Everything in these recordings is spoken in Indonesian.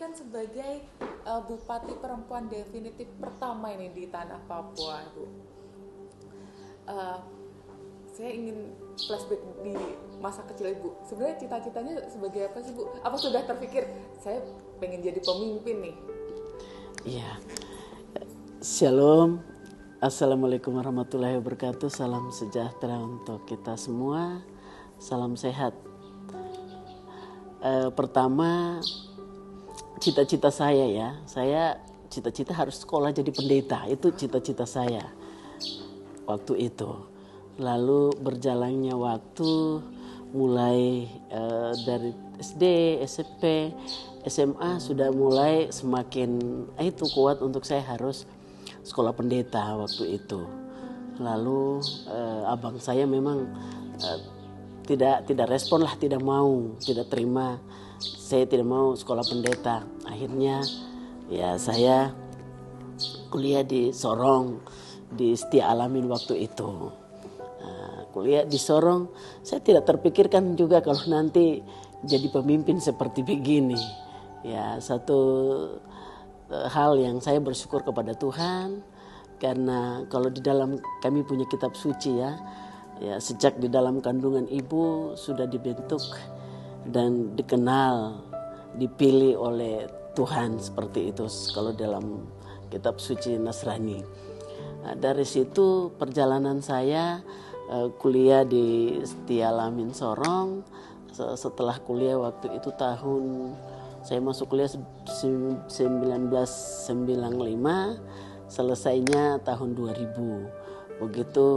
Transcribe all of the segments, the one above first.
kan sebagai bupati perempuan definitif pertama ini di tanah Papua, Bu. Saya ingin flashback di masa kecil Ibu. Sebenarnya cita-citanya sebagai apa sih, Bu? Apa sudah terpikir saya pengen jadi pemimpin nih? Iya. Shalom. Assalamualaikum warahmatullahi wabarakatuh. Salam sejahtera untuk kita semua. Salam sehat. Pertama, cita-cita saya ya. Saya cita-cita harus sekolah jadi pendeta. Itu cita-cita saya waktu itu. Lalu berjalannya waktu mulai dari SD, SMP, SMA sudah mulai semakin itu kuat untuk saya harus sekolah pendeta waktu itu. Lalu abang saya memang tidak respon lah, tidak mau, tidak terima. Saya tidak mau sekolah pendeta. Akhirnya ya saya kuliah di Sorong, di Setia Alamin waktu itu. Kuliah di Sorong, saya tidak terpikirkan juga kalau nanti jadi pemimpin seperti begini. Ya, satu hal yang saya bersyukur kepada Tuhan, karena kalau di dalam kami punya kitab suci ya sejak di dalam kandungan ibu sudah dibentuk dan dikenal, dipilih oleh Tuhan seperti itu kalau dalam kitab suci Nasrani. Dari situ perjalanan saya kuliah di Setia Alamin Sorong. Setelah kuliah waktu itu saya masuk kuliah 1995, selesainya tahun 2000. Begitu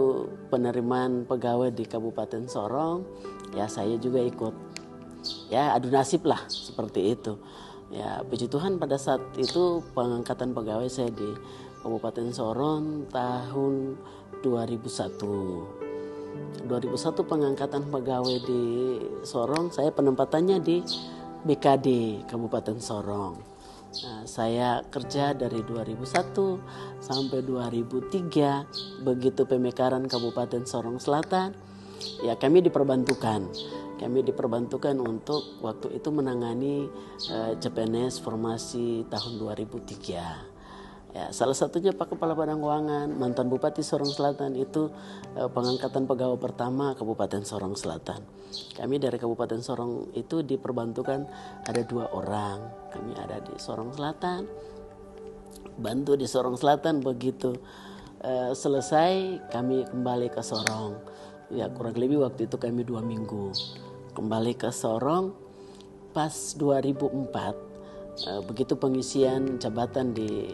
penerimaan pegawai di Kabupaten Sorong, ya saya juga ikut. Ya adu nasib lah seperti itu. Ya puji Tuhan pada saat itu pengangkatan pegawai saya di Kabupaten Sorong tahun 2001 pengangkatan pegawai di Sorong. Saya penempatannya di BKD Kabupaten Sorong. Nah, saya kerja dari 2001 sampai 2003. Begitu pemekaran Kabupaten Sorong Selatan, ya kami diperbantukan untuk waktu itu menangani CPNS formasi tahun 2003. Ya, salah satunya Pak Kepala Badan Keuangan, mantan Bupati Sorong Selatan itu pengangkatan pegawai pertama Kabupaten Sorong Selatan. Kami dari Kabupaten Sorong itu diperbantukan ada 2 orang. Kami ada di Sorong Selatan, bantu di Sorong Selatan. Begitu selesai kami kembali ke Sorong. Ya kurang lebih waktu itu kami 2 minggu. Kembali ke Sorong pas 2004. Begitu pengisian jabatan di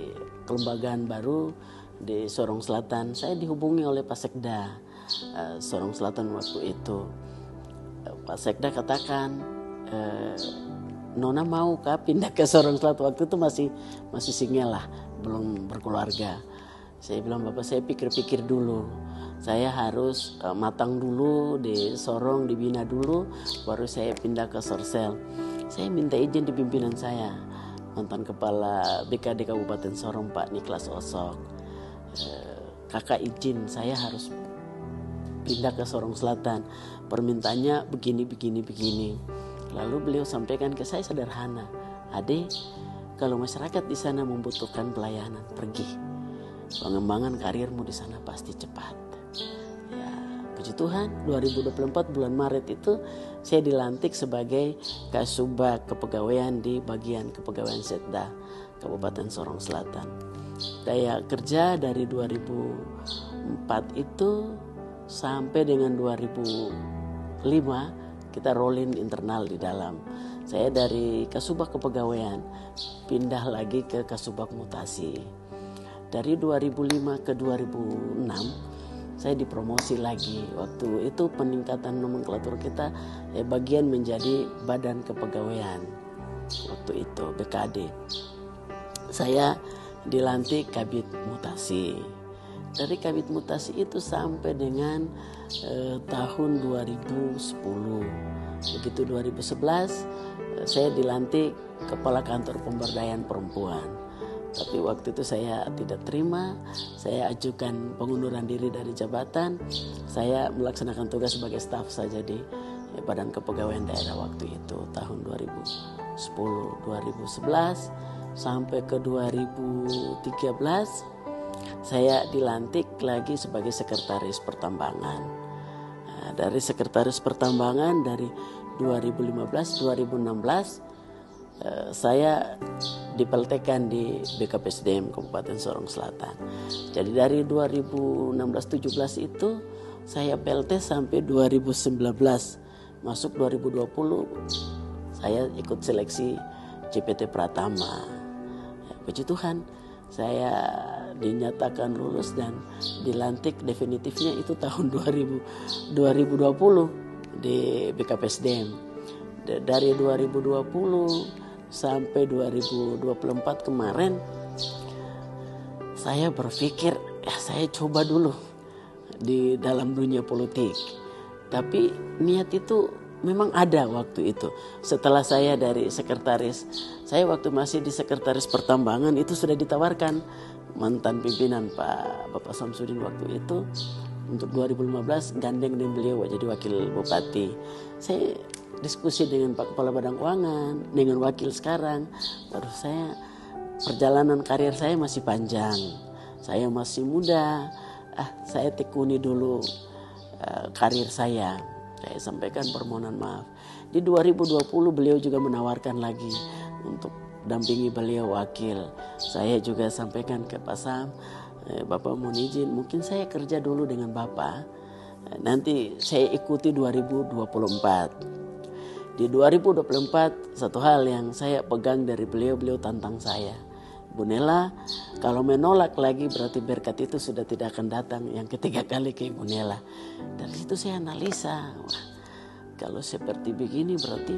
kelembagaan baru di Sorong Selatan, saya dihubungi oleh Pak Sekda Sorong Selatan waktu itu. Pak Sekda katakan, Nona mau kah pindah ke Sorong Selatan? Waktu itu masih single lah, belum berkeluarga. Saya bilang, Bapak saya pikir-pikir dulu. Saya harus matang dulu di Sorong, dibina dulu, baru saya pindah ke Sorsel. Saya minta izin di pimpinan saya, mantan Kepala BKD Kabupaten Sorong Pak Niklas Osok. Kakak izin saya harus pindah ke Sorong Selatan. Permintaannya begini. Lalu beliau sampaikan ke saya sederhana, Ade, kalau masyarakat di sana membutuhkan pelayanan, pergi. Pengembangan karirmu di sana pasti cepat. Ya, puji Tuhan, 2024 bulan Maret itu saya dilantik sebagai Kasubag Kepegawaian di bagian Kepegawaian Setda Kabupaten Sorong Selatan. Saya kerja dari 2004 itu sampai dengan 2005 kita rolling internal di dalam. Saya dari Kasubag Kepegawaian pindah lagi ke Kasubag Mutasi. Dari 2005 ke 2006 saya dipromosi lagi. Waktu itu peningkatan nomenklatur kita bagian menjadi Badan Kepegawaian. Waktu itu BKD. Saya dilantik Kabid Mutasi. Dari Kabid Mutasi itu sampai dengan tahun 2010. Begitu 2011 saya dilantik Kepala Kantor Pemberdayaan Perempuan. Tapi waktu itu saya tidak terima. Saya ajukan pengunduran diri dari jabatan. Saya melaksanakan tugas sebagai staf saja di Badan Kepegawaian Daerah waktu itu tahun 2010. 2011 sampai ke 2013 saya dilantik lagi sebagai sekretaris pertambangan. Nah, dari sekretaris pertambangan dari 2015-2016 saya dipeltekan di BKPSDM Kabupaten Sorong Selatan. Jadi dari 2016-17 itu saya PLT sampai 2019. Masuk 2020 saya ikut seleksi CPT Pratama. Ya, puji Tuhan, saya dinyatakan lulus dan dilantik definitifnya itu tahun 2020 di BKPSDM. Dari 2020 sampai 2024 kemarin saya berpikir saya coba dulu di dalam dunia politik. Tapi niat itu memang ada waktu itu. Setelah saya dari sekretaris, saya waktu masih di sekretaris pertambangan itu sudah ditawarkan mantan pimpinan Bapak Samsudin waktu itu untuk 2015 gandeng dengan beliau jadi wakil bupati. Saya diskusi dengan Pak Kepala Badan Keuangan, dengan wakil sekarang. Baru perjalanan karir saya masih panjang. Saya masih muda. Saya tekuni dulu karir saya. Saya sampaikan permohonan maaf. Di 2020 beliau juga menawarkan lagi untuk dampingi beliau wakil. Saya juga sampaikan ke Pak Sam, Bapak mohon izin, mungkin saya kerja dulu dengan Bapak. Nanti saya ikuti 2024. Di 2024 satu hal yang saya pegang dari beliau tantang saya. Bu Nela, kalau menolak lagi berarti berkat itu sudah tidak akan datang yang ketiga kali ke Ibu Nela. Dari situ saya analisa, wah, kalau seperti begini berarti